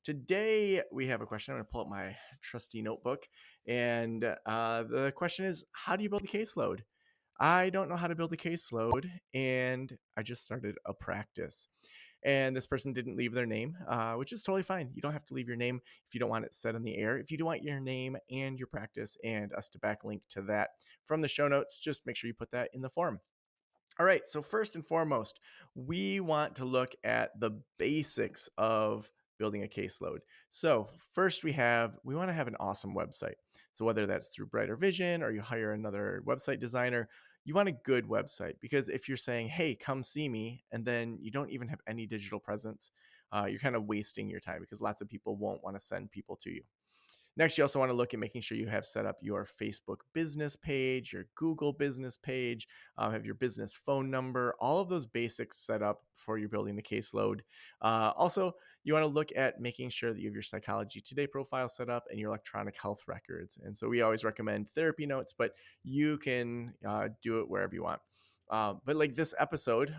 Today we have a question. I'm going to pull up my trusty notebook. And the question is, how do you build a caseload? I don't know how to build a caseload, and I just started a practice. And this person didn't leave their name, which is totally fine. You don't have to leave your name if you don't want it said on the air. If you do want your name and your practice and us to backlink to that from the show notes, just make sure you put that in the form. All right, so first and foremost, we want to look at the basics of building a caseload. So first we want to have an awesome website. So whether that's through Brighter Vision or you hire another website designer, you want a good website, because if you're saying, hey, come see me, and then you don't even have any digital presence, you're kind of wasting your time, because lots of people won't want to send people to you. Next, you also want to look at making sure you have set up your Facebook business page, your Google business page, have your business phone number, all of those basics set up before you're building the caseload. Also, you want to look at making sure that you have your Psychology Today profile set up and your electronic health records. And so we always recommend therapy notes, but you can do it wherever you want. But like this episode,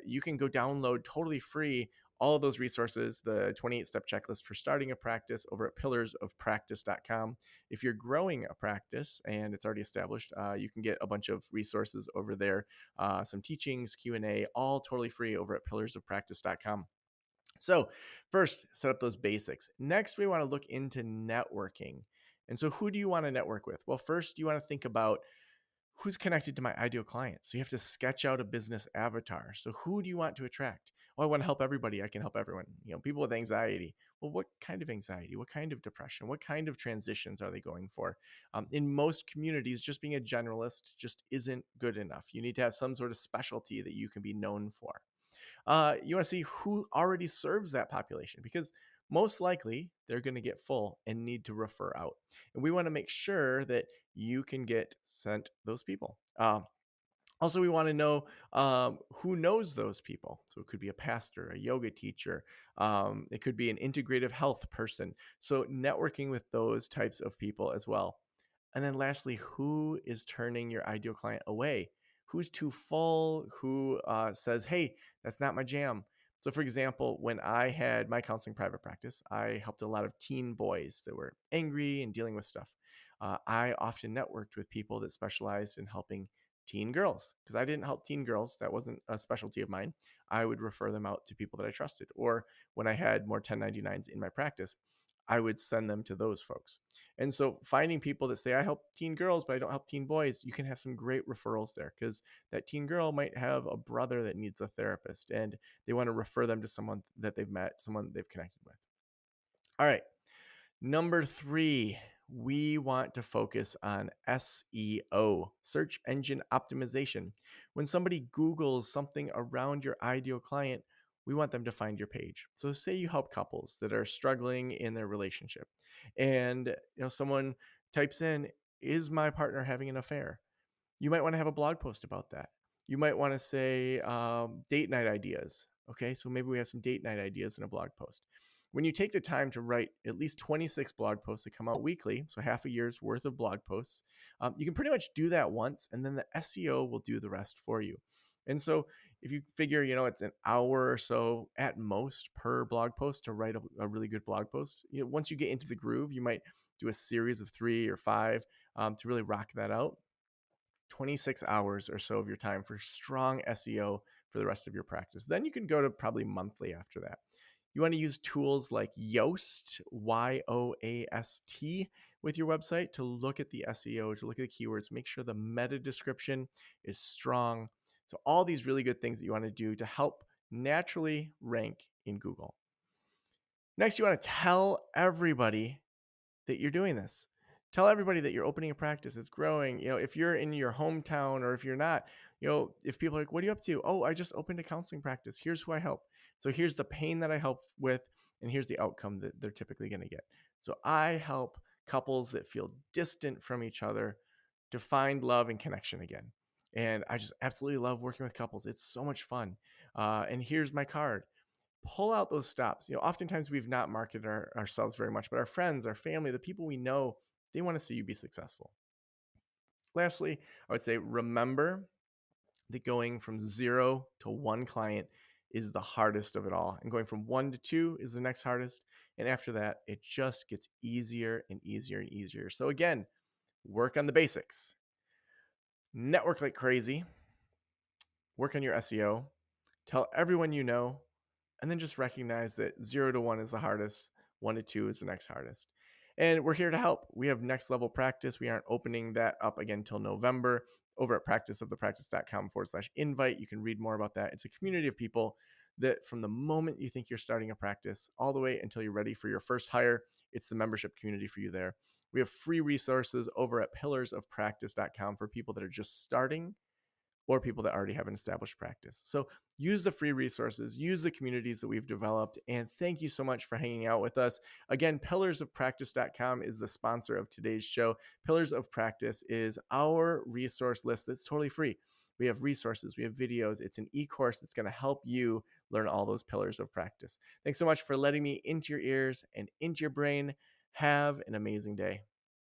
you can go download totally free all of those resources, the 28-step checklist for starting a practice, over at pillarsofpractice.com. If you're growing a practice and it's already established, you can get a bunch of resources over there, some teachings, Q&A, all totally free over at pillarsofpractice.com. So first, set up those basics. Next, we want to look into networking. And so who do you want to network with? Well, first, you want to think about who's connected to my ideal client. So you have to sketch out a business avatar. So who do you want to attract? Well, I want to help everybody. I can help everyone. People with anxiety. Well, what kind of anxiety? What kind of depression? What kind of transitions are they going for? In most communities, just being a generalist just isn't good enough. You need to have some sort of specialty that you can be known for. You want to see who already serves that population, because most likely they're going to get full and need to refer out. And we want to make sure that you can get sent those people. Also, we want to know who knows those people. So it could be a pastor, a yoga teacher. It could be an integrative health person. So networking with those types of people as well. And then lastly, who is turning your ideal client away? Who's too full? Who says, hey, that's not my jam? So for example, when I had my counseling private practice, I helped a lot of teen boys that were angry and dealing with stuff. I often networked with people that specialized in helping teen girls, because I didn't help teen girls. That wasn't a specialty of mine. I would refer them out to people that I trusted. Or when I had more 1099s in my practice, I would send them to those folks. And so finding people that say, I help teen girls, but I don't help teen boys, you can have some great referrals there, because that teen girl might have a brother that needs a therapist and they want to refer them to someone that they've met, someone they've connected with. All right. Number 3, we want to focus on SEO, search engine optimization. When somebody Googles something around your ideal client, we want them to find your page. So say you help couples that are struggling in their relationship, and someone types in, is my partner having an affair? You might want to have a blog post about that. You might want to say date night ideas. Okay, so maybe we have some date night ideas in a blog post. When you take the time to write at least 26 blog posts that come out weekly, so half a year's worth of blog posts, you can pretty much do that once, and then the SEO will do the rest for you. And so if you figure, it's an hour or so at most per blog post to write a really good blog post, once you get into the groove, you might do a series of 3 or 5 to really rock that out. 26 hours or so of your time for strong SEO for the rest of your practice. Then you can go to probably monthly after that. You want to use tools like Yoast, Yoast, with your website to look at the SEO, to look at the keywords, make sure the meta description is strong. So all these really good things that you want to do to help naturally rank in Google. Next, you want to tell everybody that you're doing this. Tell everybody that you're opening a practice, it's growing. If you're in your hometown, or if you're not, if people are like, what are you up to? Oh, I just opened a counseling practice. Here's who I help. So here's the pain that I help with, and here's the outcome that they're typically going to get. So I help couples that feel distant from each other to find love and connection again. And I just absolutely love working with couples. It's so much fun. And here's my card. Pull out those stops. Oftentimes we've not marketed ourselves very much, but our friends, our family, the people we know, they want to see you be successful. Lastly, I would say remember that going from 0 to 1 client is the hardest of it all. And going from 1 to 2 is the next hardest. And after that, it just gets easier and easier and easier. So again, work on the basics, network like crazy, work on your SEO, tell everyone you know, and then just recognize that 0 to 1 is the hardest, 1 to 2 is the next hardest. And we're here to help. We have next level practice. We aren't opening that up again until November. Over at practiceofthepractice.com/invite, you can read more about that. It's a community of people that from the moment you think you're starting a practice all the way until you're ready for your first hire, it's the membership community for you there. We have free resources over at pillarsofpractice.com for people that are just starting or people that already have an established practice. So use the free resources, use the communities that we've developed, and thank you so much for hanging out with us. Again, pillarsofpractice.com is the sponsor of today's show. Pillars of Practice is our resource list that's totally free. We have resources, we have videos. It's an e-course that's going to help you learn all those pillars of practice. Thanks so much for letting me into your ears and into your brain. Have an amazing day.